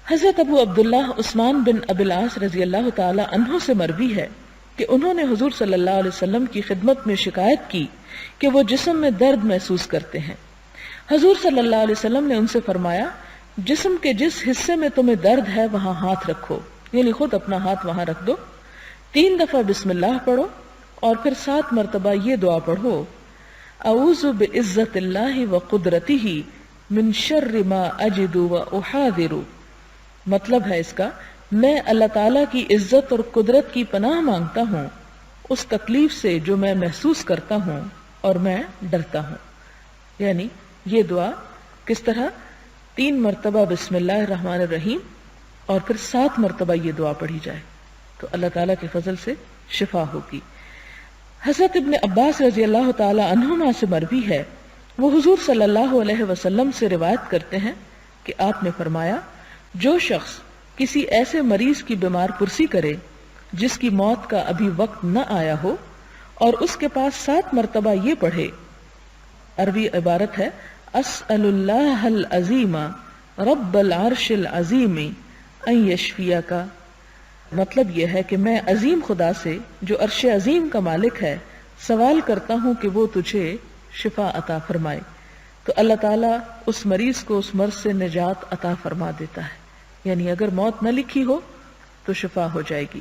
حضرت ابو عبداللہ عثمان بن ابی العاص رضی اللہ تعالی عنہ سے مروی ہے کہ انہوں نے حضور صلی اللہ علیہ وسلم کی خدمت میں شکایت کی کہ وہ جسم میں درد محسوس کرتے ہیں۔ حضور صلی اللہ علیہ وسلم نے ان سے فرمایا، جسم کے جس حصے میں تمہیں درد ہے وہاں ہاتھ رکھو، یعنی خود اپنا ہاتھ وہاں رکھ دو، 3 دفعہ بسم اللہ پڑھو اور پھر 7 مرتبہ یہ دعا پڑھو، اعوذ بعزت اللہ وقدرتہ من شر ما اجد واحاذر۔ مطلب ہے اس کا، میں اللہ تعالیٰ کی عزت اور قدرت کی پناہ مانگتا ہوں اس تکلیف سے جو میں محسوس کرتا ہوں اور میں ڈرتا ہوں۔ یعنی یہ دعا کس طرح؟ 3 مرتبہ بسم اللہ الرحمن الرحیم اور پھر 7 مرتبہ یہ دعا پڑھی جائے تو اللہ تعالیٰ کے فضل سے شفا ہوگی۔ حضرت ابن عباس رضی اللہ تعالی عنہما سے مروی ہے، وہ حضور صلی اللہ علیہ وسلم سے روایت کرتے ہیں کہ آپ نے فرمایا، جو شخص کسی ایسے مریض کی بیمار پرسی کرے جس کی موت کا ابھی وقت نہ آیا ہو اور اس کے پاس 7 مرتبہ یہ پڑھے، عربی عبارت ہے اسأل اللہ العظیم رب العرش العظیم ان یشفیک، مطلب یہ ہے کہ میں عظیم خدا سے جو عرش عظیم کا مالک ہے سوال کرتا ہوں کہ وہ تجھے شفا عطا فرمائے، تو اللہ تعالیٰ اس مریض کو اس مرض سے نجات عطا فرما دیتا ہے، یعنی اگر موت نہ لکھی ہو تو شفا ہو جائے گی۔